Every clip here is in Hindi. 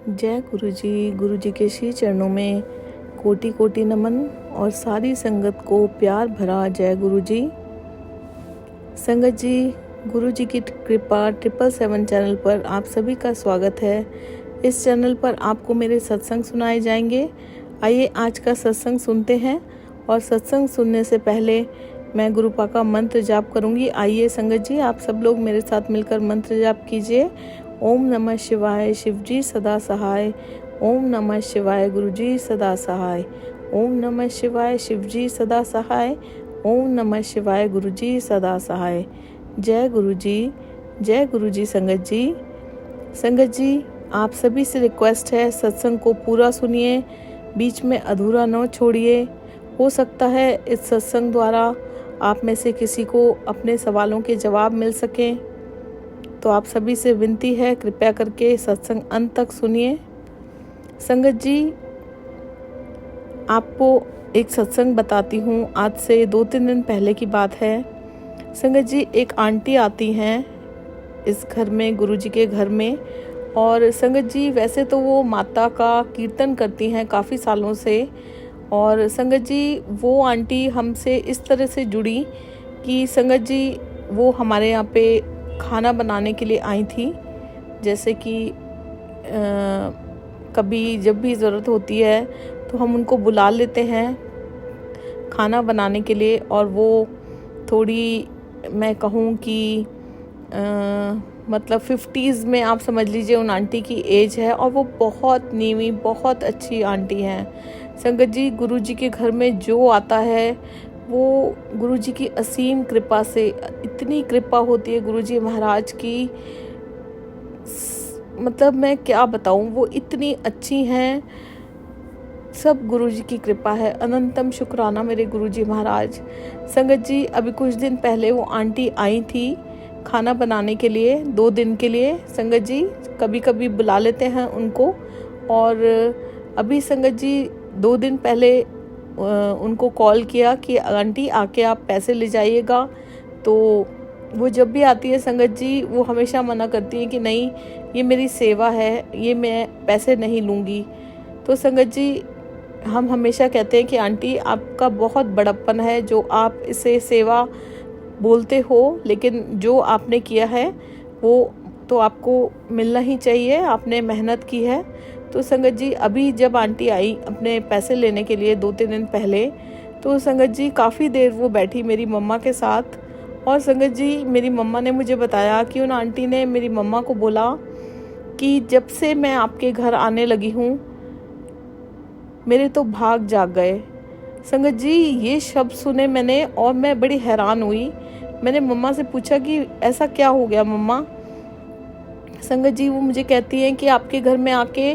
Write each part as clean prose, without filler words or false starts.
जय गुरु जी के श्री चरणों में कोटि कोटि नमन और सारी संगत को प्यार भरा जय गुरु जी। संगत जी, गुरु जी की कृपा 777 चैनल पर आप सभी का स्वागत है। इस चैनल पर आपको मेरे सत्संग सुनाए जाएंगे। आइए आज का सत्संग सुनते हैं। और सत्संग सुनने से पहले मैं गुरुपा का मंत्र जाप करूंगी। आइए संगत जी, आप सब लोग मेरे साथ मिलकर मंत्र जाप कीजिए। ओम नमः शिवाय, शिव जी सदा सहाय। ओम नमः शिवाय, गुरु जी सदा सहाय। ओम नमः शिवाय, शिव जी सदा सहाय। ओम नमः शिवाय, गुरु जी सदा सहाय। जय गुरु जी, जय गुरु जी। संगत जी, संगत जी, आप सभी से रिक्वेस्ट है, सत्संग को पूरा सुनिए, बीच में अधूरा न छोड़िए। हो सकता है इस सत्संग द्वारा आप में से किसी को अपने सवालों के जवाब मिल सकें। तो आप सभी से विनती है, कृपया करके सत्संग अंत तक सुनिए। संगत जी, आपको एक सत्संग बताती हूँ। आज से 2-3 दिन पहले की बात है। संगत जी, एक आंटी आती हैं इस घर में, गुरुजी के घर में। और संगत जी, वैसे तो वो माता का कीर्तन करती हैं काफ़ी सालों से। और संगत जी, वो आंटी हमसे इस तरह से जुड़ी कि संगत जी, वो हमारे यहाँ पे खाना बनाने के लिए आई थी। जैसे कि कभी जब भी ज़रूरत होती है तो हम उनको बुला लेते हैं खाना बनाने के लिए। और वो थोड़ी, मैं कहूँ कि मतलब 50s में आप समझ लीजिए उन आंटी की एज है। और वो बहुत नीवी, बहुत अच्छी आंटी हैं। संगत जी, गुरुजी के घर में जो आता है वो गुरुजी की असीम कृपा से, इतनी कृपा होती है गुरुजी महाराज की, मतलब मैं क्या बताऊं, वो इतनी अच्छी हैं। सब गुरुजी की कृपा है। अनंतम शुक्राना मेरे गुरुजी महाराज। संगत जी, अभी कुछ दिन पहले वो आंटी आई थी खाना बनाने के लिए 2 दिन के लिए। संगत जी, कभी कभी बुला लेते हैं उनको। और अभी संगत जी 2 दिन पहले उनको कॉल किया कि आंटी आके आप पैसे ले जाइएगा। तो वो जब भी आती है संगत जी, वो हमेशा मना करती है कि नहीं, ये मेरी सेवा है, ये मैं पैसे नहीं लूँगी। तो संगत जी, हम हमेशा कहते हैं कि आंटी, आपका बहुत बड़प्पन है जो आप इसे सेवा बोलते हो, लेकिन जो आपने किया है वो तो आपको मिलना ही चाहिए, आपने मेहनत की है। तो संगत जी, अभी जब आंटी आई अपने पैसे लेने के लिए 2-3 दिन पहले, तो संगत जी काफ़ी देर वो बैठी मेरी मम्मा के साथ। और संगत जी, मेरी मम्मा ने मुझे बताया कि उन आंटी ने मेरी मम्मा को बोला कि जब से मैं आपके घर आने लगी हूँ, मेरे तो भाग जाग गए। संगत जी, ये शब्द सुने मैंने और मैं बड़ी हैरान हुई। मैंने मम्मा से पूछा कि ऐसा क्या हो गया मम्मा। संगत जी, वो मुझे कहती हैं कि आपके घर में आके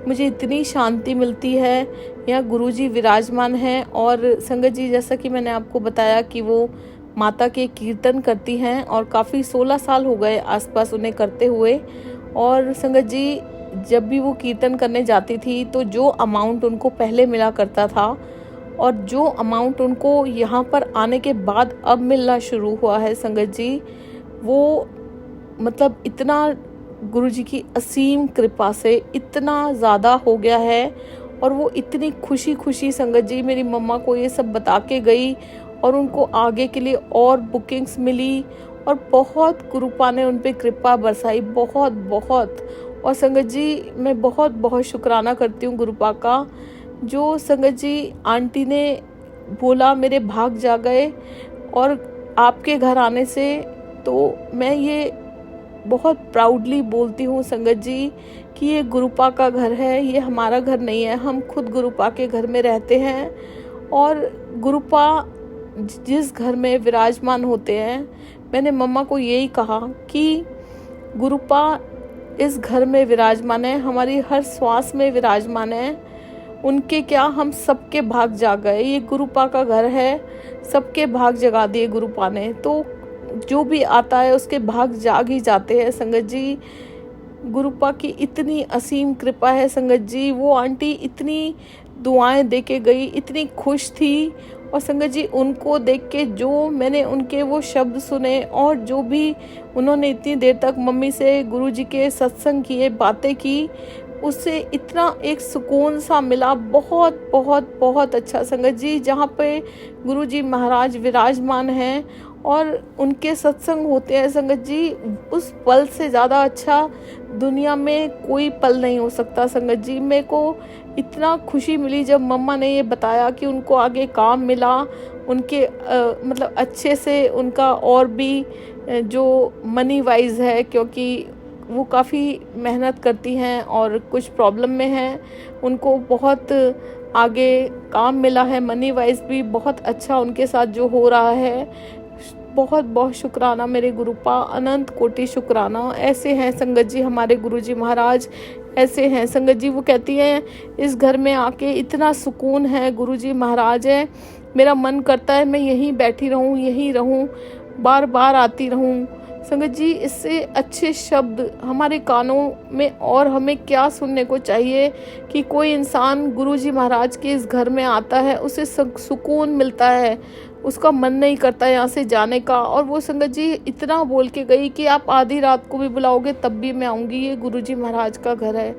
मुझे इतनी शांति मिलती है, यहाँ गुरुजी विराजमान हैं। और संगत जी, जैसा कि मैंने आपको बताया कि वो माता के कीर्तन करती हैं और काफ़ी 16 साल हो गए आसपास उन्हें करते हुए। और संगत जी, जब भी वो कीर्तन करने जाती थी तो जो अमाउंट उनको पहले मिला करता था और जो अमाउंट उनको यहाँ पर आने के बाद अब मिलना शुरू हुआ है संगत जी, वो मतलब इतना गुरुजी की असीम कृपा से इतना ज़्यादा हो गया है। और वो इतनी खुशी खुशी संगत जी मेरी मम्मा को ये सब बता के गई। और उनको आगे के लिए और बुकिंग्स मिली और बहुत गुरुपा ने उन पे कृपा बरसाई, बहुत बहुत। और संगत जी, मैं बहुत बहुत शुक्राना करती हूँ गुरुपा का, जो संगत जी आंटी ने बोला मेरे भाग जा गए और आपके घर आने से। तो मैं ये बहुत प्राउडली बोलती हूँ संगत जी कि ये गुरुपा का घर है, ये हमारा घर नहीं है। हम खुद गुरुपा के घर में रहते हैं। और गुरुपा जिस घर में विराजमान होते हैं, मैंने मम्मा को यही कहा कि गुरुपा इस घर में विराजमान है, हमारी हर श्वास में विराजमान है। उनके क्या, हम सबके भाग जाग गए। ये गुरुपा का घर है, सबके भाग जगा दिए गुरुपा ने। तो जो भी आता है उसके भाग जाग ही जाते हैं संगत जी। गुरुपा की इतनी असीम कृपा है संगत जी। वो आंटी इतनी दुआएं दे के गई, इतनी खुश थी। और संगत जी, उनको देख के जो मैंने उनके वो शब्द सुने और जो भी उन्होंने इतनी देर तक मम्मी से गुरुजी के सत्संग किए, बातें की, उससे इतना एक सुकून सा मिला, बहुत बहुत बहुत अच्छा संगत जी। जहाँ पे गुरुजी महाराज विराजमान हैं और उनके सत्संग होते हैं संगत जी, उस पल से ज़्यादा अच्छा दुनिया में कोई पल नहीं हो सकता संगत जी। मेरे को इतना खुशी मिली जब मम्मा ने ये बताया कि उनको आगे काम मिला, उनके मतलब अच्छे से उनका और भी जो मनी वाइज है, क्योंकि वो काफ़ी मेहनत करती हैं और कुछ प्रॉब्लम में हैं, उनको बहुत आगे काम मिला है, मनी वाइज भी बहुत अच्छा उनके साथ जो हो रहा है। बहुत बहुत शुक्राना मेरे गुरुपा, अनंत कोटि शुक्राना। ऐसे हैं संगत जी हमारे गुरुजी महाराज, ऐसे हैं संगत जी। वो कहती हैं इस घर में आके इतना सुकून है, गुरुजी महाराज है, मेरा मन करता है मैं यहीं बैठी रहूं, यहीं रहूं, बार बार आती रहूं। संगत जी, इससे अच्छे शब्द हमारे कानों में और हमें क्या सुनने को चाहिए कि कोई इंसान गुरुजी महाराज के इस घर में आता है, उसे सुकून मिलता है, उसका मन नहीं करता यहाँ से जाने का। और वो संगत जी इतना बोल के गई कि आप आधी रात को भी बुलाओगे तब भी मैं आऊँगी, ये गुरुजी महाराज का घर है।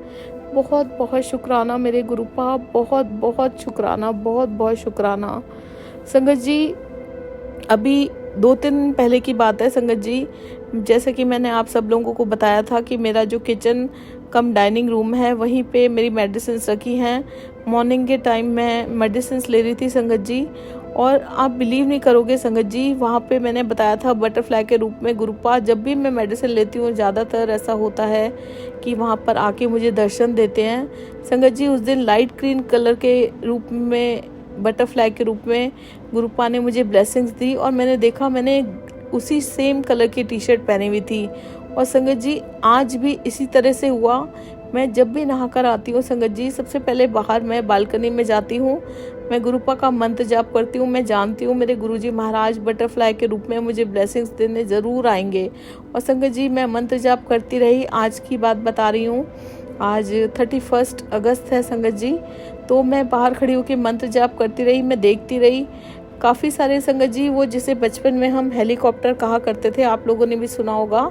बहुत बहुत शुक्राना मेरे गुरुपा, बहुत बहुत शुक्राना, बहुत बहुत शुक्राना संगत जी। अभी 2-3 दिन पहले की बात है संगत जी, जैसे कि मैंने आप सब लोगों को बताया था कि मेरा जो किचन कम डाइनिंग रूम है वहीं पे मेरी मेडिसिन्स रखी हैं। मॉर्निंग के टाइम मैं मेडिसिन्स ले रही थी संगत जी, और आप बिलीव नहीं करोगे संगत जी, वहाँ पे मैंने बताया था बटरफ्लाई के रूप में गुरुपा, जब भी मैं मेडिसिन लेती हूँ ज़्यादातर ऐसा होता है कि वहाँ पर आके मुझे दर्शन देते हैं संगत जी। उस दिन लाइट ग्रीन कलर के रूप में, बटरफ्लाई के रूप में गुरुपा ने मुझे ब्लेसिंग्स दी, और मैंने देखा मैंने उसी सेम कलर की टी शर्ट पहनी हुई थी। और संगत जी आज भी इसी तरह से हुआ। मैं जब भी नहा कर आती हूँ संगत जी, सबसे पहले बाहर मैं बालकनी में जाती हूँ, मैं गुरुपा का मंत्र जाप करती हूँ। मैं जानती हूँ मेरे गुरुजी महाराज बटरफ्लाई के रूप में मुझे ब्लेसिंग्स देने ज़रूर आएंगे। और संगत जी मैं मंत्र जाप करती रही, आज की बात बता रही हूँ, आज 31 अगस्त है संगत जी, तो मैं बाहर खड़ी होकर मंत्र जाप करती रही, मैं देखती रही। काफ़ी सारे संगत जी वो जिसे बचपन में हम हेलीकॉप्टर कहा करते थे, आप लोगों ने भी सुना होगा,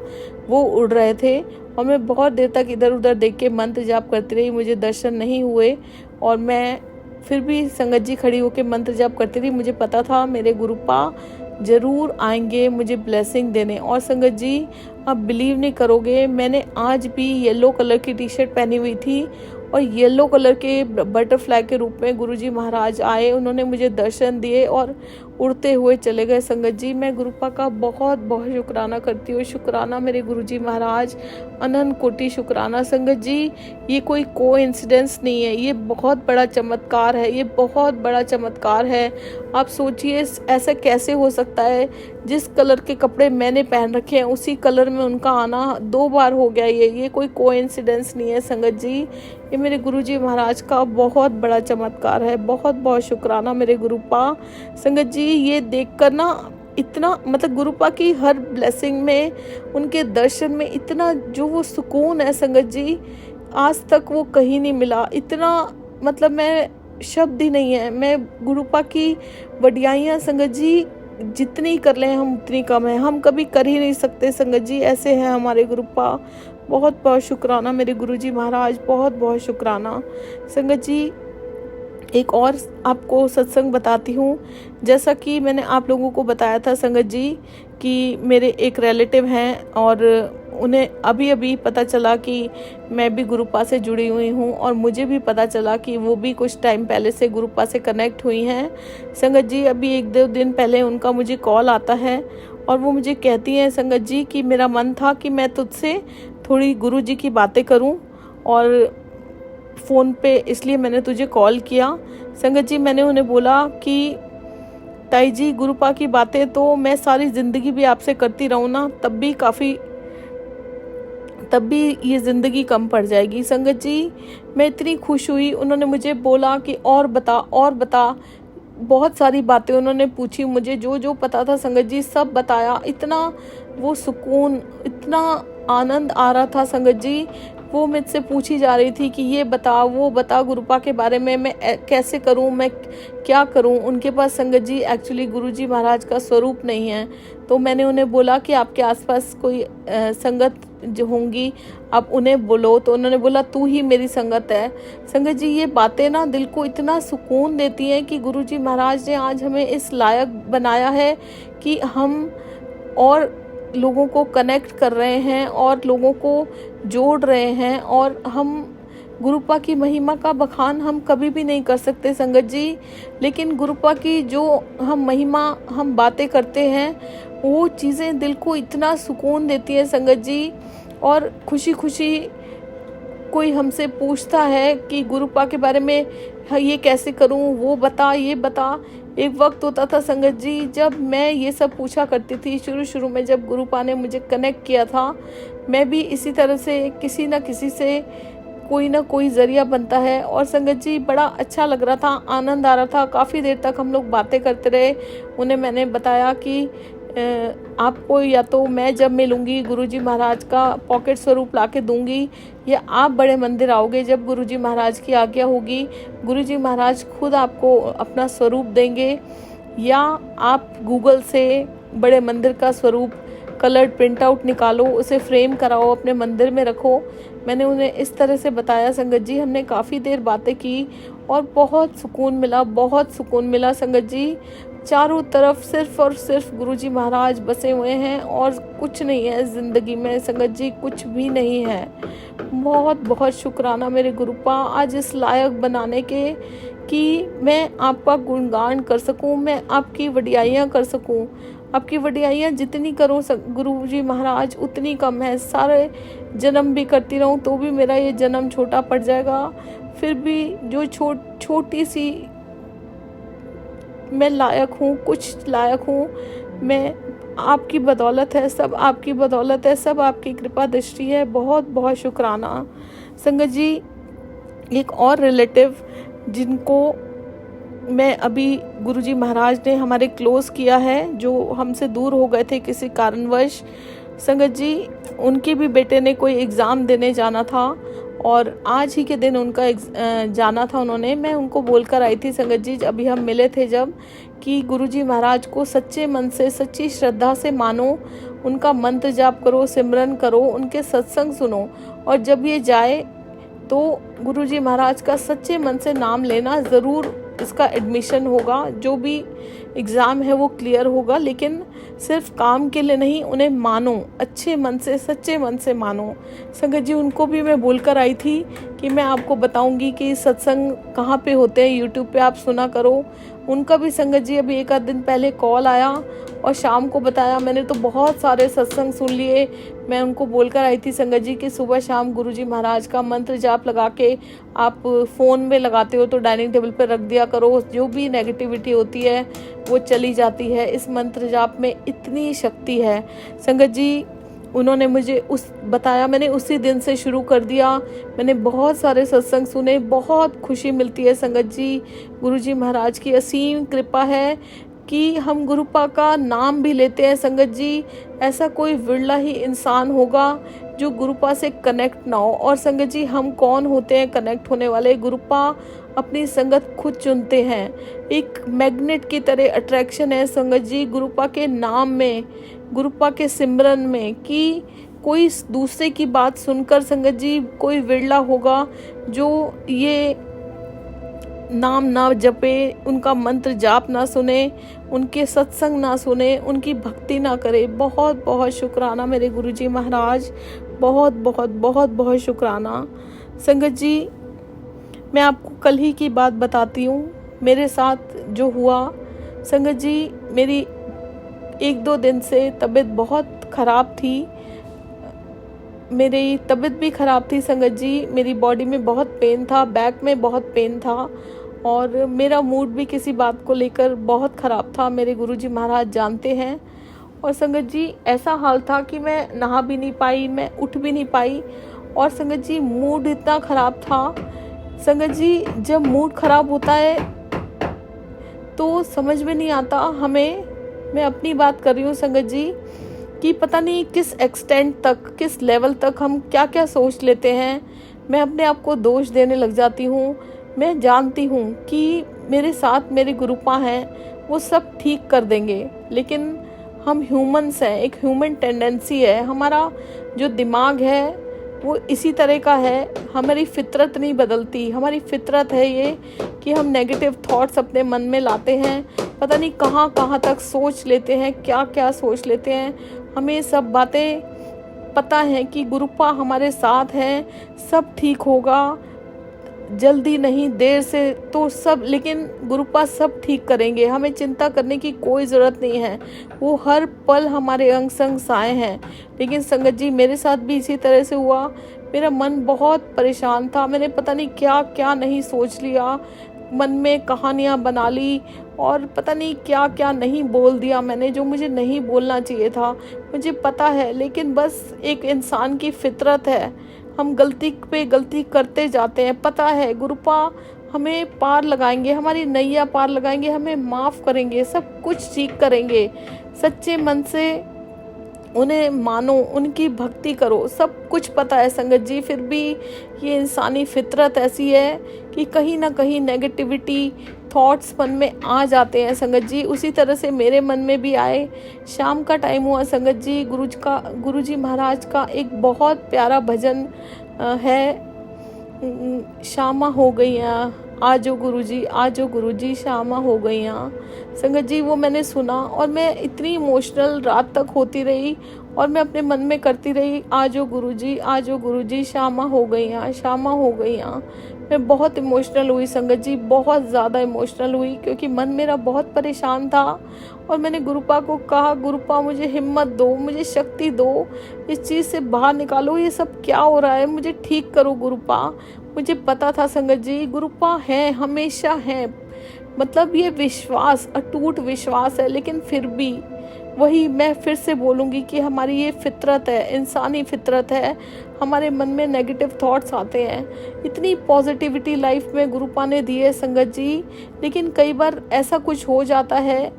वो उड़ रहे थे। और मैं बहुत देर तक इधर उधर देख के मंत्र जाप करती रही, मुझे दर्शन नहीं हुए, और मैं फिर भी संगत जी खड़ी होकर मंत्र जाप करती रही। मुझे पता था मेरे गुरुपा ज़रूर आएंगे मुझे ब्लेसिंग देने। और संगत जी आप बिलीव नहीं करोगे, मैंने आज भी येलो कलर की टी शर्ट पहनी हुई थी और येलो कलर के बटरफ्लाई के रूप में गुरुजी महाराज आए, उन्होंने मुझे दर्शन दिए और उड़ते हुए चले गए संगत जी। मैं गुरुपा का बहुत बहुत शुक्राना करती हूँ। शुक्राना मेरे गुरुजी महाराज, अनंत कोटि शुक्राना संगत जी। ये कोई कोइंसिडेंस नहीं है, ये बहुत बड़ा चमत्कार है, ये बहुत बड़ा चमत्कार है। आप सोचिए ऐसा कैसे हो सकता है, जिस कलर के कपड़े मैंने पहन रखे हैं उसी कलर में उनका आना 2 बार हो गया। ये कोई कोइंसिडेंस नहीं है संगत जी, ये मेरे गुरुजी महाराज का बहुत बड़ा चमत्कार है। बहुत बहुत शुक्राना मेरे गुरुपा संगत जी। ये देखकर ना इतना, मतलब गुरुपा की हर ब्लेसिंग में, उनके दर्शन में इतना जो वो सुकून है संगत जी, आज तक वो कहीं नहीं मिला। इतना मतलब मैं शब्द ही नहीं है, मैं गुरुपा की वडियाइयाँ संगत जी जितनी कर लें हम उतनी कम है, हम कभी कर ही नहीं सकते संगत जी, ऐसे हैं हमारे गुरुपा। बहुत बहुत शुक्राना मेरे गुरुजी महाराज, बहुत बहुत शुक्राना संगत जी। एक और आपको सत्संग बताती हूँ। जैसा कि मैंने आप लोगों को बताया था संगत जी कि मेरे एक रिलेटिव हैं और उन्हें अभी अभी पता चला कि मैं भी गुरुपा से जुड़ी हुई हूँ, और मुझे भी पता चला कि वो भी कुछ टाइम पहले से गुरुपा से कनेक्ट हुई हैं संगत जी। अभी 1-2 दिन पहले उनका मुझे कॉल आता है और वो मुझे कहती हैं संगत जी कि मेरा मन था कि मैं तुझसे थोड़ी गुरुजी की बातें करूं और फ़ोन पे, इसलिए मैंने तुझे कॉल किया संगत जी। मैंने उन्हें बोला कि ताई जी गुरुपा की बातें तो मैं सारी ज़िंदगी भी आपसे करती रहूँ ना, तब भी ये ज़िंदगी कम पड़ जाएगी संगत जी। मैं इतनी खुश हुई, उन्होंने मुझे बोला कि और बता, बहुत सारी बातें उन्होंने पूछी मुझे, जो जो पता था संगत जी सब बताया। इतना वो सुकून, इतना आनंद आ रहा था संगत जी, वो मुझसे पूछी जा रही थी कि ये बता वो बता गुरुपा के बारे में, मैं कैसे करूं, मैं क्या करूं। उनके पास संगत जी एक्चुअली गुरुजी महाराज का स्वरूप नहीं है। तो मैंने उन्हें बोला कि आपके आसपास कोई संगत जो होंगी आप उन्हें बोलो। तो उन्होंने बोला तू ही मेरी संगत है। संगत जी ये बातें ना दिल को इतना सुकून देती हैं कि गुरुजी महाराज ने आज हमें इस लायक बनाया है कि हम और लोगों को कनेक्ट कर रहे हैं और लोगों को जोड़ रहे हैं। और हम गुरुपा की महिमा का बखान हम कभी भी नहीं कर सकते संगत जी, लेकिन गुरुपा की जो हम महिमा हम बातें करते हैं वो चीज़ें दिल को इतना सुकून देती हैं संगत जी। और खुशी खुशी कोई हमसे पूछता है कि गुरुपा के बारे में ये कैसे करूं, वो बता ये बता। एक वक्त होता था संगत जी जब मैं ये सब पूछा करती थी, शुरू में जब गुरुपा ने मुझे कनेक्ट किया था, मैं भी इसी तरह से किसी न किसी से कोई ना कोई ज़रिया बनता है। और संगत जी बड़ा अच्छा लग रहा था, आनंद आ रहा था। काफ़ी देर तक हम लोग बातें करते रहे। उन्हें मैंने बताया कि आपको या तो मैं जब मिलूंगी गुरुजी महाराज का पॉकेट स्वरूप ला के दूंगी, या आप बड़े मंदिर आओगे जब गुरुजी महाराज की आज्ञा होगी, गुरुजी महाराज खुद आपको अपना स्वरूप देंगे, या आप गूगल से बड़े मंदिर का स्वरूप कलर्ड प्रिंट आउट निकालो, उसे फ्रेम कराओ, अपने मंदिर में रखो। मैंने उन्हें इस तरह से बताया संगत जी। हमने काफ़ी देर बातें की और बहुत सुकून मिला संगत जी। चारों तरफ सिर्फ और सिर्फ गुरुजी महाराज बसे हुए हैं और कुछ नहीं है ज़िंदगी में संगत जी, कुछ भी नहीं है। बहुत बहुत शुक्राना मेरे गुरुपा आज इस लायक बनाने के कि मैं आपका गुणगान कर सकूं, मैं आपकी वडियाइयाँ कर सकूं। आपकी वडियाइयाँ जितनी करूं गुरुजी महाराज उतनी कम है। सारे जन्म भी करती रहूं तो भी मेरा ये जन्म छोटा पड़ जाएगा। फिर भी जो छोटी सी मैं लायक हूँ, कुछ लायक हूँ, मैं आपकी बदौलत है, सब आपकी बदौलत है, सब आपकी कृपा दृष्टि है। बहुत बहुत शुक्राना संगत जी। एक और रिलेटिव जिनको मैं अभी गुरुजी महाराज ने हमारे क्लोज़ किया है, जो हमसे दूर हो गए थे किसी कारणवश संगत जी, उनके भी बेटे ने कोई एग्ज़ाम देने जाना था और आज ही के दिन उनका जाना था उन्होंने। मैं उनको बोलकर आई थी संगत जी, अभी हम मिले थे जब, कि गुरुजी महाराज को सच्चे मन से सच्ची श्रद्धा से मानो, उनका मंत्र जाप करो, सिमरन करो, उनके सत्संग सुनो, और जब ये जाए तो गुरुजी महाराज का सच्चे मन से नाम लेना। ज़रूर इसका एडमिशन होगा, जो भी एग्ज़ाम है वो क्लियर होगा, लेकिन सिर्फ काम के लिए नहीं, उन्हें मानो, अच्छे मन से सच्चे मन से मानो संगत जी। उनको भी मैं बोलकर आई थी कि मैं आपको बताऊंगी कि सत्संग कहाँ पे होते हैं, यूट्यूब पे आप सुना करो। उनका भी संगत जी अभी एक आध दिन पहले कॉल आया और शाम को बताया। मैंने तो बहुत सारे सत्संग सुन लिए। मैं उनको बोलकर आई थी संगत जी कि सुबह शाम गुरुजी महाराज का मंत्र जाप लगा के आप फ़ोन में लगाते हो तो डाइनिंग टेबल पर रख दिया करो, जो भी नेगेटिविटी होती है वो चली जाती है। इस मंत्र जाप में इतनी शक्ति है संगत जी। उन्होंने मुझे बताया, मैंने उसी दिन से शुरू कर दिया। मैंने बहुत सारे सत्संग सुने, बहुत खुशी मिलती है संगत जी। गुरुजी महाराज की असीम कृपा है कि हम गुरुपा का नाम भी लेते हैं संगत जी। ऐसा कोई विरला ही इंसान होगा जो गुरुपा से कनेक्ट ना हो। और संगत जी हम कौन होते हैं कनेक्ट होने वाले? गुरुपा अपनी संगत खुद चुनते हैं। एक मैग्नेट की तरह अट्रैक्शन है संगत जी गुरुपा के नाम में, गुरुपा के सिमरन में, कि कोई दूसरे की बात सुनकर संगत जी कोई विरला होगा जो ये नाम ना जपे, उनका मंत्र जाप ना सुने, उनके सत्संग ना सुने, उनकी भक्ति ना करे। बहुत बहुत शुक्राना मेरे गुरुजी महाराज, बहुत बहुत बहुत बहुत शुक्राना संगत जी। मैं आपको कल ही की बात बताती हूँ, मेरे साथ जो हुआ संगत जी। मेरी 1-2 दिन से तबीयत बहुत ख़राब थी, मेरी तबीयत भी ख़राब थी संगत जी। मेरी बॉडी में बहुत पेन था, बैक में बहुत पेन था, और मेरा मूड भी किसी बात को लेकर बहुत ख़राब था, मेरे गुरुजी महाराज जानते हैं। और संगत जी ऐसा हाल था कि मैं नहा भी नहीं पाई, मैं उठ भी नहीं पाई, और संगत जी मूड इतना ख़राब था संगत जी। जब मूड ख़राब होता है तो समझ में नहीं आता हमें, मैं अपनी बात कर रही हूँ संगत जी, कि पता नहीं किस एक्सटेंट तक, किस लेवल तक हम क्या क्या सोच लेते हैं। मैं अपने आप को दोष देने लग जाती हूँ। मैं जानती हूँ कि मेरे साथ मेरे गुरुपा हैं, वो सब ठीक कर देंगे, लेकिन हम ह्यूमंस हैं, एक ह्यूमन टेंडेंसी है, हमारा जो दिमाग है वो इसी तरह का है। हमारी फितरत नहीं बदलती। हमारी फितरत है ये कि हम नेगेटिव थॉट्स अपने मन में लाते हैं, पता नहीं कहाँ कहाँ तक सोच लेते हैं, क्या क्या सोच लेते हैं। हमें सब बातें पता है कि गुरुपा हमारे साथ हैं, सब ठीक होगा, जल्दी नहीं देर से तो सब, लेकिन गुरुपा सब ठीक करेंगे। हमें चिंता करने की कोई ज़रूरत नहीं है, वो हर पल हमारे अंग संग साए हैं। लेकिन संगत जी, मेरे साथ भी इसी तरह से हुआ। मेरा मन बहुत परेशान था। मैंने पता नहीं क्या क्या नहीं सोच लिया, मन में कहानियाँ बना ली और पता नहीं क्या क्या नहीं बोल दिया मैंने, जो मुझे नहीं बोलना चाहिए था। मुझे पता है, लेकिन बस एक इंसान की फितरत है, हम गलती पे गलती करते जाते हैं। पता है गुरुपा हमें पार लगाएंगे, हमारी नैया पार लगाएंगे, हमें माफ़ करेंगे, सब कुछ ठीक करेंगे। सच्चे मन से उन्हें मानो, उनकी भक्ति करो, सब कुछ पता है संगत जी। फिर भी ये इंसानी फितरत ऐसी है कि कहीं ना कहीं नेगेटिविटी थॉट्स मन में आ जाते हैं संगत जी। उसी तरह से मेरे मन में भी आए। शाम का टाइम हुआ संगत जी, गुरुजी महाराज का एक बहुत प्यारा भजन है, शामा हो गईयाँ आजो गुरुजी, आजो गुरुजी, शामा हो गईयाँ। संगत जी वो मैंने सुना और मैं इतनी इमोशनल रात तक होती रही और मैं अपने मन में करती रही, आजो गुरुजी, आजो गुरुजी, शामा हो गईयाँ, शामा हो गईयाँ। मैं बहुत इमोशनल हुई संगत जी, बहुत ज़्यादा इमोशनल हुई, क्योंकि मन मेरा बहुत परेशान था। और मैंने गुरुपा को कहा, गुरुपा मुझे हिम्मत दो, मुझे शक्ति दो, इस चीज़ से बाहर निकालो, ये सब क्या हो रहा है, मुझे ठीक करो गुरुपा। मुझे पता था संगत जी गुरुपा है, हमेशा है, मतलब ये विश्वास, अटूट विश्वास है। लेकिन फिर भी वही मैं फिर से बोलूँगी कि हमारी ये फितरत है, इंसानी फितरत है, हमारे मन में नेगेटिव थॉट्स आते हैं। इतनी पॉजिटिविटी लाइफ में गुरुपा ने दी है संगत जी, लेकिन कई बार ऐसा कुछ हो जाता है,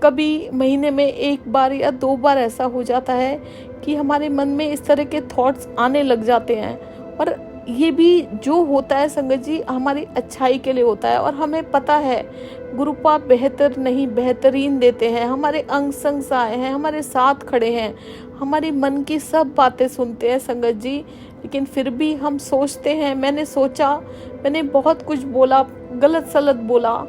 कभी महीने में 1 बार या 2 बार ऐसा हो जाता है कि हमारे मन में इस तरह के थॉट्स आने लग जाते हैं। और ये भी जो होता है संगत जी हमारी अच्छाई के लिए होता है। और हमें पता है गुरुपा बेहतर नहीं बेहतरीन देते हैं, हमारे अंग संग साए हैं, हमारे साथ खड़े हैं, हमारी मन की सब बातें सुनते हैं संगत जी। लेकिन फिर भी हम सोचते हैं, मैंने सोचा, मैंने बहुत कुछ बोला, गलत सलत बोला।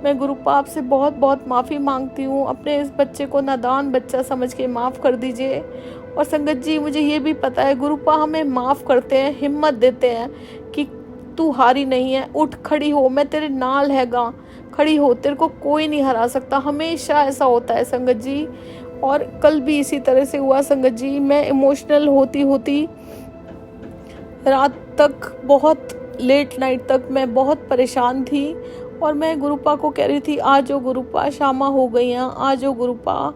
मैं गुरुपा आपसे बहुत बहुत माफ़ी मांगती हूँ, अपने इस बच्चे को नादान बच्चा समझ के माफ़ कर दीजिए। और संगत जी मुझे ये भी पता है गुरुपा हमें माफ़ करते हैं, हिम्मत देते हैं कि तू हारी नहीं है, उठ खड़ी हो, मैं तेरे नाल हैगा, खड़ी हो, तेरे को कोई नहीं हरा सकता। हमेशा ऐसा होता है संगत जी। और कल भी इसी तरह से हुआ संगत जी। मैं इमोशनल होती होती रात तक, बहुत लेट नाइट तक मैं बहुत परेशान थी और मैं गुरुपा को कह रही थी, आजो गुरुपा, शामा हो गईयाँ, आजो गुरुपा।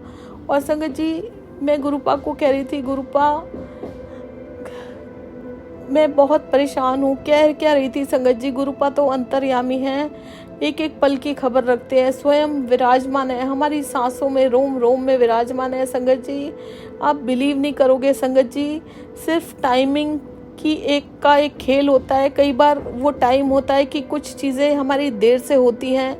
और संगत जी मैं गुरुपा को कह रही थी, गुरुपा मैं बहुत परेशान हूँ, कह रही थी संगत जी। गुरुपा तो अंतर्यामी हैं, एक एक पल की खबर रखते हैं, स्वयं विराजमान है, हमारी सांसों में, रोम रोम में विराजमान है संगत जी। आप बिलीव नहीं करोगे संगत जी, सिर्फ टाइमिंग की एक खेल होता है। कई बार वो टाइम होता है कि कुछ चीज़ें हमारी देर से होती हैं,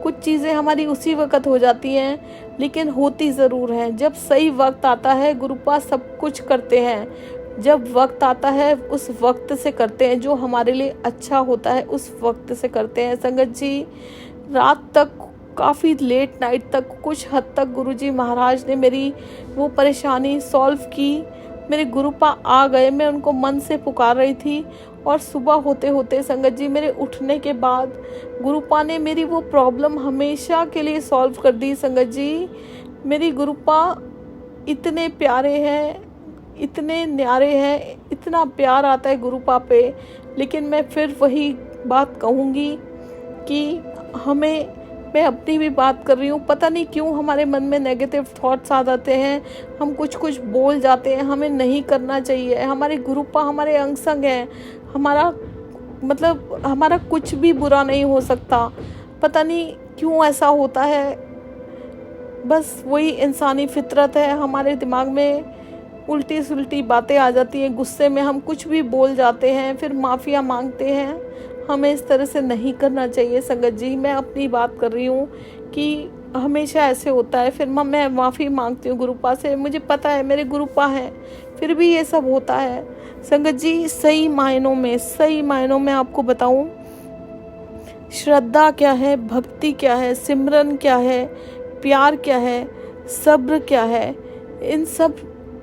कुछ चीज़ें हमारी उसी वक्त हो जाती हैं, लेकिन होती ज़रूर हैं। जब सही वक्त आता है गुरुपा सब कुछ करते हैं। जब वक्त आता है उस वक्त से करते हैं, जो हमारे लिए अच्छा होता है उस वक्त से करते हैं संगत जी। रात तक, काफ़ी लेट नाइट तक, कुछ हद तक गुरुजी महाराज ने मेरी वो परेशानी सॉल्व की। मेरे गुरुपा आ गए, मैं उनको मन से पुकार रही थी और सुबह होते होते संगत जी मेरे उठने के बाद गुरुपा ने मेरी वो प्रॉब्लम हमेशा के लिए सॉल्व कर दी संगत जी। मेरी गुरुपा इतने प्यारे हैं, इतने न्यारे हैं, इतना प्यार आता है गुरुपा पे। लेकिन मैं फिर वही बात कहूँगी कि मैं अपनी भी बात कर रही हूँ, पता नहीं क्यों हमारे मन में नेगेटिव थॉट्स आ जाते हैं, हम कुछ बोल जाते हैं, हमें नहीं करना चाहिए। हमारे गुरुपा हमारे अंग संग हैं, हमारा कुछ भी बुरा नहीं हो सकता। पता नहीं क्यों ऐसा होता है, बस वही इंसानी फितरत है, हमारे दिमाग में उल्टी सुल्टी बातें आ जाती हैं, गुस्से में हम कुछ भी बोल जाते हैं, फिर माफ़िया मांगते हैं। हमें इस तरह से नहीं करना चाहिए संगत जी। मैं अपनी बात कर रही हूँ कि हमेशा ऐसे होता है, फिर मैं माफ़ी मांगती हूँ गुरुपा से, मुझे पता है मेरे गुरुपा हैं, फिर भी ये सब होता है संगत जी। सही मायनों में आपको बताऊँ, श्रद्धा क्या है, भक्ति क्या है, सिमरन क्या है, प्यार क्या है, सब्र क्या है, इन सब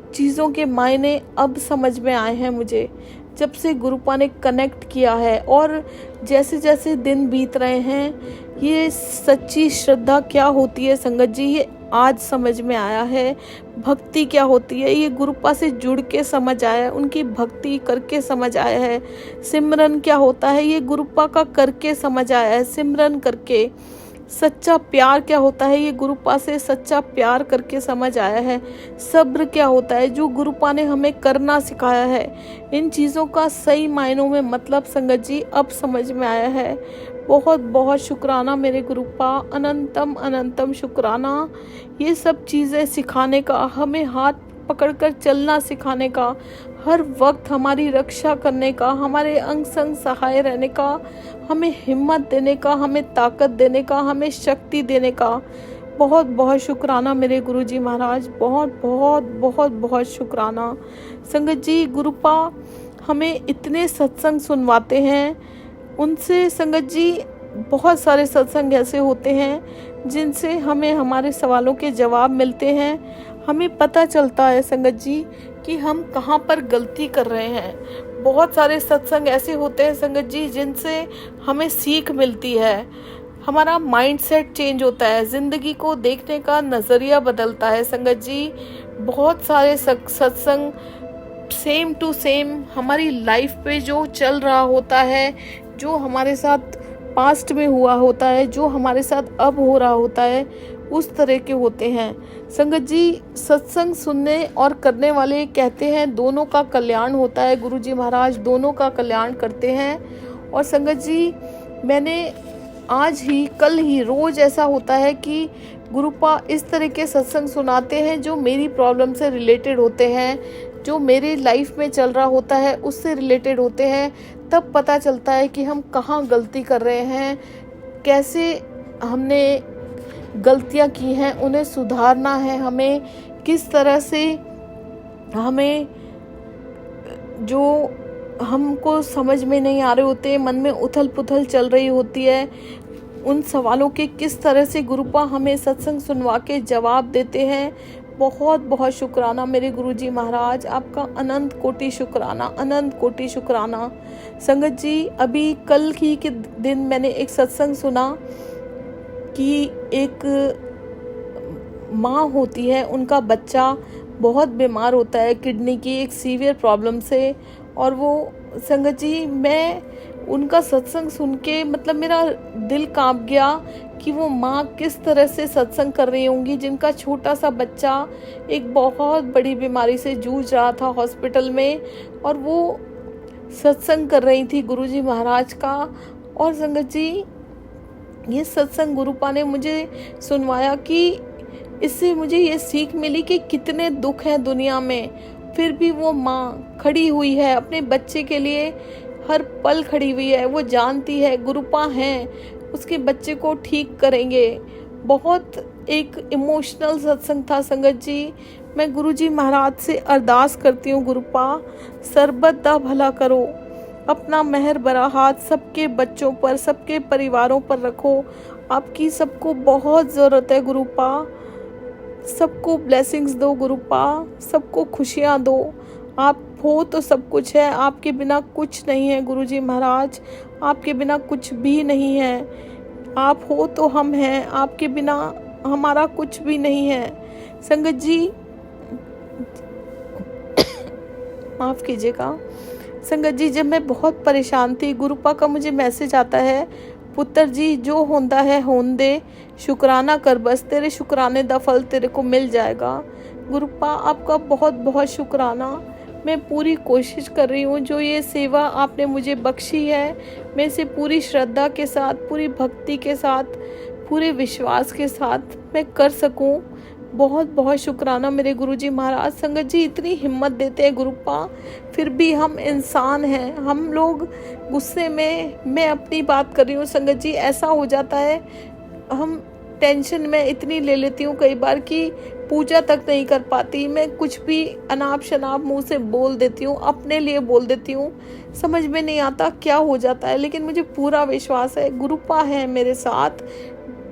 चीज़ों के मायने अब समझ में आए हैं मुझे, जब से गुरुपा ने कनेक्ट किया है। और जैसे जैसे दिन बीत रहे हैं, ये सच्ची श्रद्धा क्या होती है संगत जी, ये आज समझ में आया है। भक्ति क्या होती है, ये गुरुपा से जुड़ के समझ आया है, उनकी भक्ति करके समझ आया है। सिमरन क्या होता है, ये गुरुपा का करके समझ आया है, सिमरन करके। सच्चा प्यार क्या होता है, ये गुरुपा से सच्चा प्यार करके समझ आया है। सब्र क्या होता है, जो गुरुपा ने हमें करना सिखाया है। इन चीज़ों का सही मायनों में मतलब संगत जी अब समझ में आया है। बहुत बहुत शुक्राना मेरे गुरुपा, अनंतम अनंतम शुक्राना। ये सब चीज़ें सिखाने का, हमें हाथ पकड़कर चलना सिखाने का, हर वक्त हमारी रक्षा करने का, हमारे अंग संग सहाय रहने का, हमें हिम्मत देने का, हमें ताकत देने का, हमें शक्ति देने का बहुत बहुत शुक्राना मेरे गुरुजी महाराज। बहुत बहुत बहुत बहुत शुक्राना संगत जी। गुरुपा हमें इतने सत्संग सुनवाते हैं, उनसे संगत जी बहुत सारे सत्संग ऐसे होते हैं जिनसे हमें हमारे सवालों के जवाब मिलते हैं। हमें पता चलता है संगत जी कि हम कहाँ पर गलती कर रहे हैं। बहुत सारे सत्संग ऐसे होते हैं संगत जी जिनसे हमें सीख मिलती है, हमारा माइंडसेट चेंज होता है, ज़िंदगी को देखने का नज़रिया बदलता है संगत जी। बहुत सारे सत्संग सेम टू सेम हमारी लाइफ पे जो चल रहा होता है, जो हमारे साथ पास्ट में हुआ होता है, जो हमारे साथ अब हो रहा होता है, उस तरह के होते हैं संगत जी। सत्संग सुनने और करने वाले कहते हैं दोनों का कल्याण होता है, गुरुजी महाराज दोनों का कल्याण करते हैं। और संगत जी मैंने आज ही कल ही रोज़ ऐसा होता है कि गुरुपा इस तरह के सत्संग सुनाते हैं जो मेरी प्रॉब्लम से रिलेटेड होते हैं, जो मेरे लाइफ में चल रहा होता है उससे रिलेटेड होते हैं। तब पता चलता है कि हम कहाँ गलती कर रहे हैं, कैसे हमने गलतियाँ की हैं, उन्हें सुधारना है हमें, किस तरह से हमें जो हमको समझ में नहीं आ रहे होते, मन में उथल पुथल चल रही होती है, उन सवालों के किस तरह से गुरुपा हमें सत्संग सुनवा के जवाब देते हैं। बहुत बहुत शुक्राना मेरे गुरुजी महाराज, आपका अनंत कोटि शुक्राना, अनंत कोटि शुक्राना संगत जी। अभी कल ही के दिन मैंने एक सत्संग सुना कि एक माँ होती है, उनका बच्चा बहुत बीमार होता है किडनी की एक सीवियर प्रॉब्लम से। और वो संगत जी मैं उनका सत्संग सुन के मतलब मेरा दिल कांप गया कि वो माँ किस तरह से सत्संग कर रही होंगी, जिनका छोटा सा बच्चा एक बहुत बड़ी बीमारी से जूझ रहा था हॉस्पिटल में, और वो सत्संग कर रही थी गुरुजी महाराज का। और संगत जी ये सत्संग गुरुपा ने मुझे सुनवाया कि इससे मुझे ये सीख मिली कि कितने दुख हैं दुनिया में, फिर भी वो माँ खड़ी हुई है अपने बच्चे के लिए, हर पल खड़ी हुई है। वो जानती है गुरुपा हैं, उसके बच्चे को ठीक करेंगे। बहुत एक इमोशनल सत्संग था संगत जी। मैं गुरुजी महाराज से अरदास करती हूँ, गुरुपा सरबत दा भला करो, अपना मेहर भरा हाथ सबके बच्चों पर, सबके परिवारों पर रखो। आपकी सबको बहुत ज़रूरत है गुरुपा, सबको ब्लेसिंग्स दो गुरुपा, सबको खुशियाँ दो। आप हो तो सब कुछ है, आपके बिना कुछ नहीं है गुरुजी महाराज, आपके बिना कुछ भी नहीं है। आप हो तो हम हैं, आपके बिना हमारा कुछ भी नहीं है संगत जी। माफ़ कीजिएगा संगत जी, जब मैं बहुत परेशान थी, गुरुपा का मुझे मैसेज आता है, पुत्र जी जो होंदा है होन दे, शुक्राना कर बस, तेरे शुक्राने दा फल तेरे को मिल जाएगा। गुरुपा आपका बहुत बहुत शुक्राना। मैं पूरी कोशिश कर रही हूँ, जो ये सेवा आपने मुझे बख्शी है, मैं इसे पूरी श्रद्धा के साथ, पूरी भक्ति के साथ, पूरे विश्वास के साथ मैं कर सकूं। बहुत बहुत शुक्राना मेरे गुरुजी महाराज। संगत जी इतनी हिम्मत देते हैं गुरुपा, फिर भी हम इंसान हैं, हम लोग गुस्से में, मैं अपनी बात कर रही हूँ संगत जी, ऐसा हो जाता है हम टेंशन में इतनी ले लेती हूँ कई बार कि पूजा तक नहीं कर पाती। मैं कुछ भी अनाप शनाप मुंह से बोल देती हूँ, अपने लिए बोल देती हूँ, समझ में नहीं आता क्या हो जाता है। लेकिन मुझे पूरा विश्वास है गुरुपा है मेरे साथ।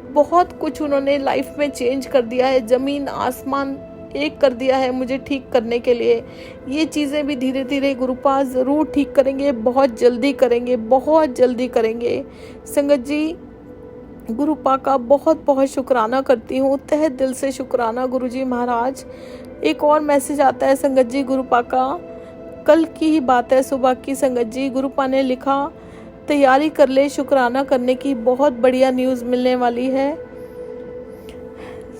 बहुत कुछ उन्होंने लाइफ में चेंज कर दिया है, ज़मीन आसमान एक कर दिया है मुझे ठीक करने के लिए। ये चीज़ें भी धीरे धीरे गुरुपा ज़रूर ठीक करेंगे, बहुत जल्दी करेंगे, बहुत जल्दी करेंगे। संगत जी गुरुपा का बहुत बहुत शुक्राना करती हूँ, तहे दिल से शुक्राना गुरुजी महाराज। एक और मैसेज आता है संगत जी गुरुपा का, कल की ही बात है सुबह की संगत जी। गुरुपा ने लिखा तैयारी कर ले, शुक्राना करने की बहुत बढ़िया न्यूज़ मिलने वाली है।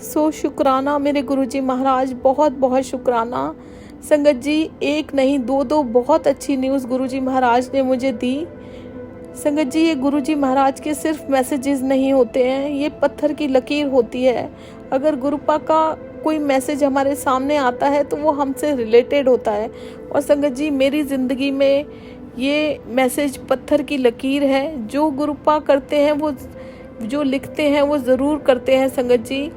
सो शुक्राना मेरे गुरुजी महाराज, बहुत बहुत शुक्राना संगत जी। एक नहीं दो बहुत अच्छी न्यूज़ गुरुजी महाराज ने मुझे दी। संगत जी ये गुरुजी महाराज के सिर्फ मैसेजेस नहीं होते हैं, ये पत्थर की लकीर होती है। अगर गुरुपा का कोई मैसेज हमारे सामने आता है तो वो हमसे रिलेटेड होता है। और संगत जी मेरी ज़िंदगी में ये मैसेज पत्थर की लकीर है। जो गुरुपा करते हैं, वो जो लिखते हैं वो ज़रूर करते हैं संगत जी।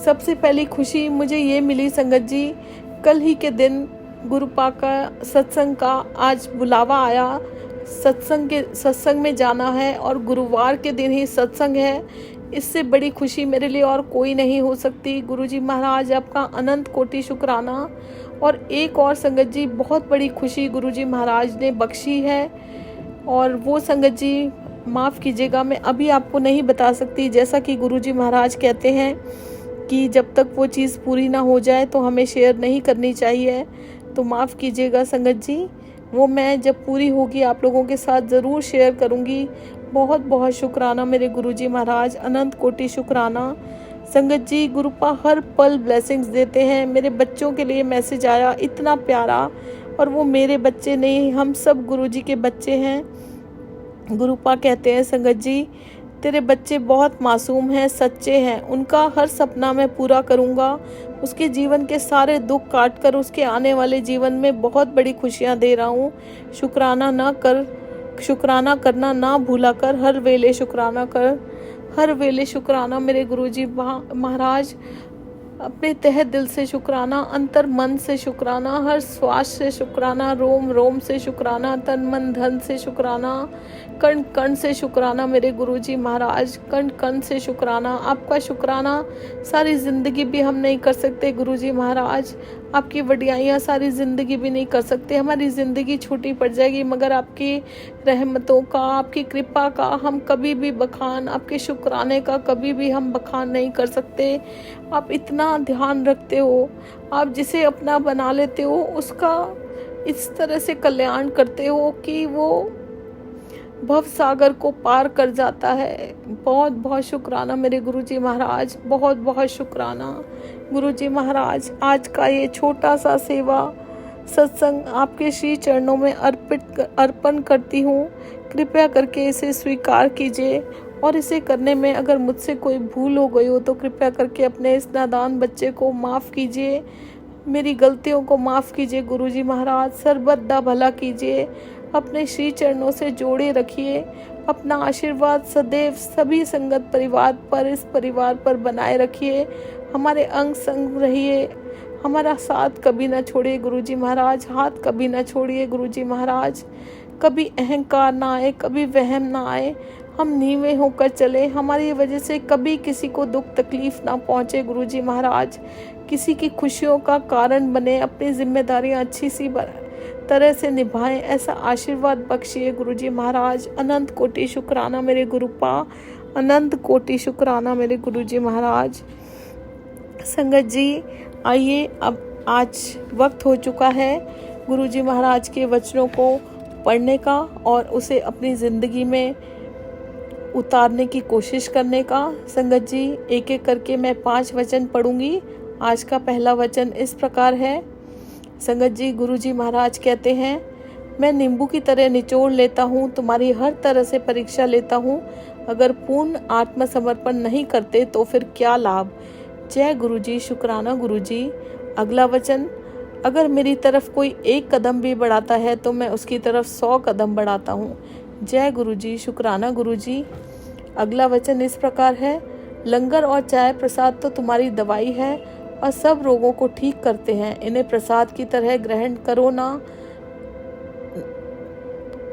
सबसे पहली खुशी मुझे ये मिली संगत जी, कल ही के दिन गुरुपा का सत्संग का आज बुलावा आया। सत्संग में जाना है और गुरुवार के दिन ही सत्संग है। इससे बड़ी खुशी मेरे लिए और कोई नहीं हो सकती। गुरुजी महाराज आपका अनंत कोटि शुक्राना। और एक और संगत जी बहुत बड़ी खुशी गुरुजी महाराज ने बख्शी है, और वो संगत जी माफ़ कीजिएगा मैं अभी आपको नहीं बता सकती। जैसा कि गुरुजी महाराज कहते हैं कि जब तक वो चीज़ पूरी ना हो जाए तो हमें शेयर नहीं करनी चाहिए, तो माफ़ कीजिएगा संगत जी, वो मैं जब पूरी होगी आप लोगों के साथ ज़रूर शेयर करूँगी। बहुत बहुत शुक्राना मेरे गुरुजी महाराज, अनंत कोटि शुक्राना। संगत जी गुरुपा हर पल ब्लेसिंग्स देते हैं। मेरे बच्चों के लिए मैसेज आया इतना प्यारा, और वो मेरे बच्चे नहीं, हम सब गुरुजी के बच्चे हैं। गुरुपा कहते हैं संगत जी तेरे बच्चे बहुत मासूम हैं, सच्चे हैं, उनका हर सपना मैं पूरा करूँगा। उसके जीवन के सारे दुख काट कर उसके आने वाले जीवन में बहुत बड़ी खुशियाँ दे रहा हूँ। शुक्राना करना ना भूला कर, हर वेले शुक्राना कर, हर वेले शुक्राना मेरे गुरुजी महाराज। अपने तहे दिल से शुक्राना, अंतर मन से शुक्राना, हर श्वास से शुक्राना, रोम रोम से शुक्राना, तन मन धन से शुक्राना, कण कण से शुक्राना मेरे गुरुजी महाराज, कण कण से शुक्राना। आपका शुक्राना सारी ज़िंदगी भी हम नहीं कर सकते गुरुजी महाराज, आपकी वडियाइयाँ सारी ज़िंदगी भी नहीं कर सकते। हमारी ज़िंदगी छोटी पड़ जाएगी, मगर आपकी रहमतों का, आपकी कृपा का हम कभी भी बखान, आपके शुक्राने का कभी भी हम बखान नहीं कर सकते। आप इतना ध्यान रखते हो, आप जिसे अपना बना लेते हो उसका इस तरह से कल्याण करते हो कि वो भव सागर को पार कर जाता है। बहुत बहुत शुक्राना मेरे गुरुजी महाराज, बहुत बहुत शुक्राना गुरुजी महाराज। आज का ये छोटा सा सेवा सत्संग आपके श्री चरणों में अर्पण करती हूँ। कृपया करके इसे स्वीकार कीजिए, और इसे करने में अगर मुझसे कोई भूल हो गई हो तो कृपया करके अपने इस नादान बच्चे को माफ़ कीजिए, मेरी गलतियों को माफ़ कीजिए गुरुजी महाराज। सर्वदा भला कीजिए, अपने श्री चरणों से जोड़े रखिए। अपना आशीर्वाद सदैव सभी संगत परिवार पर, इस परिवार पर बनाए रखिए। हमारे अंग संग रहिए, हमारा साथ कभी ना छोड़िए गुरुजी महाराज, हाथ कभी ना छोड़िए गुरुजी महाराज। कभी अहंकार ना आए, कभी वहम ना आए, हम नीवे होकर चले। हमारी वजह से कभी किसी को दुख तकलीफ ना पहुँचे गुरुजी महाराज, किसी की खुशियों का कारण बने, अपनी जिम्मेदारियाँ अच्छी सी तरह से निभाएं, ऐसा आशीर्वाद बख्शिए गुरुजी महाराज। अनंत कोटि शुक्राना मेरे गुरुपा, अनंत कोटि शुक्राना मेरे गुरुजी महाराज। संगत जी आइए, अब आज वक्त हो चुका है गुरुजी महाराज के वचनों को पढ़ने का और उसे अपनी ज़िंदगी में उतारने की कोशिश करने का। संगत जी एक एक करके मैं 5 वचन पढ़ूंगी। आज का पहला वचन इस प्रकार है। संगत जी गुरुजी महाराज कहते हैं, मैं नींबू की तरह निचोड़ लेता हूँ, तुम्हारी हर तरह से परीक्षा लेता हूँ। अगर पूर्ण आत्मसमर्पण नहीं करते तो फिर क्या लाभ। जय गुरु जी, शुक्राना गुरु जी। अगला वचन, अगर मेरी तरफ कोई एक कदम भी बढ़ाता है तो मैं उसकी तरफ 100 कदम बढ़ाता हूँ। जय गुरु जी, शुक्राना गुरु जी। अगला वचन इस प्रकार है, लंगर और चाय प्रसाद तो तुम्हारी दवाई है और सब रोगों को ठीक करते हैं। इन्हें प्रसाद की तरह ग्रहण करो ना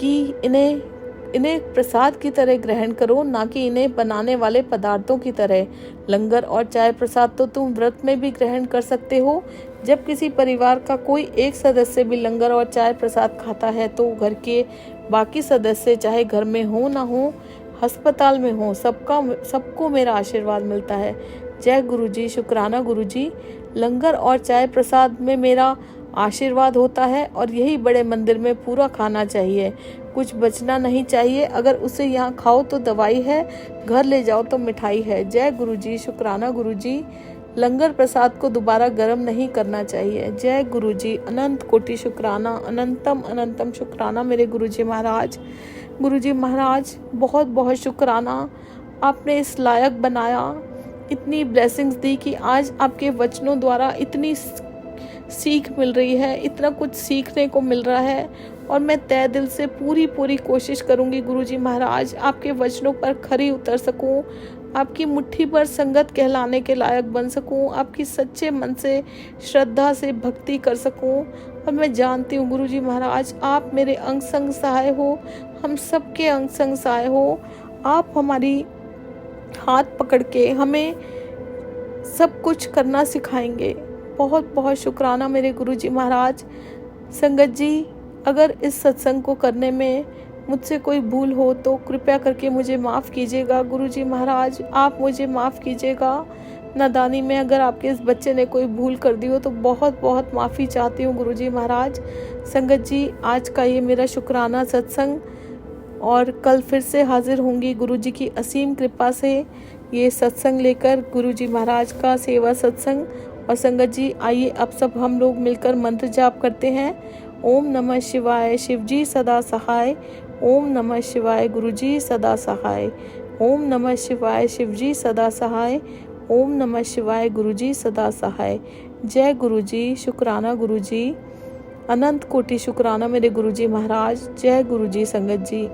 कि इन्हें प्रसाद की तरह ग्रहण करो, ना कि इन्हें बनाने वाले पदार्थों की तरह। लंगर और चाय प्रसाद तो तुम व्रत में भी ग्रहण कर सकते हो। जब किसी परिवार का कोई एक सदस्य भी लंगर और चाय प्रसाद खाता है तो घर के बाकी सदस्य, चाहे घर में हो ना हो, अस्पताल में हो, सबको मेरा आशीर्वाद मिलता है। जय गुरु जी, शुक्राना गुरु जी। लंगर और चाय प्रसाद में मेरा आशीर्वाद होता है और यही बड़े मंदिर में पूरा खाना चाहिए, कुछ बचना नहीं चाहिए। अगर उसे यहाँ खाओ तो दवाई है, घर ले जाओ तो मिठाई है। जय गुरु जी, शुक्राना गुरु जी। लंगर प्रसाद को दोबारा गर्म नहीं करना चाहिए। जय गुरु जी, अनंत कोटि शुक्राना, अनंतम अनंतम शुक्राना मेरे गुरु जी महाराज। गुरु जी महाराज, बहुत बहुत शुक्राना, आपने इस लायक बनाया, इतनी ब्लेसिंग्स दी कि आज आपके वचनों द्वारा इतनी सीख मिल रही है, इतना कुछ सीखने को मिल रहा है। और मैं तय दिल से पूरी कोशिश करूंगी गुरुजी महाराज, आपके वचनों पर खरी उतर सकूं, आपकी मुट्ठी पर संगत कहलाने के लायक बन सकूं, आपकी सच्चे मन से श्रद्धा से भक्ति कर सकूं। और मैं जानती हूँ गुरुजी महाराज, आप मेरे अंग संग सहाय हो, हम सबके अंग संग सहाय हो। आप हमारी हाथ पकड़ के हमें सब कुछ करना सिखाएंगे। बहुत बहुत शुक्राना मेरे गुरुजी महाराज। संगत जी, अगर इस सत्संग को करने में मुझसे कोई भूल हो तो कृपया करके मुझे माफ़ कीजिएगा गुरुजी महाराज, आप मुझे माफ़ कीजिएगा। नादानी में अगर आपके इस बच्चे ने कोई भूल कर दी हो तो बहुत बहुत माफ़ी चाहती हूँ गुरुजी महाराज। संगत जी, आज का ये मेरा शुक्राना सत्संग, और कल फिर से हाजिर होंगी गुरुजी की असीम कृपा से ये सत्संग लेकर, गुरुजी महाराज का सेवा सत्संग। और संगत जी, आइए अब सब हम लोग मिलकर मंत्र जाप करते हैं। ओम नमः शिवाय, शिवजी सदा सहाय। ओम नमः शिवाय, गुरुजी सदा सहाय। ओम नमः शिवाय, शिवजी सदा सहाय। ओम नमः शिवाय, गुरुजी सदा सहाय। जय गुरुजी, शुक्राना गुरुजी, अनंत कोटि शुक्राना मेरे गुरुजी महाराज। जय गुरुजी संगत जी।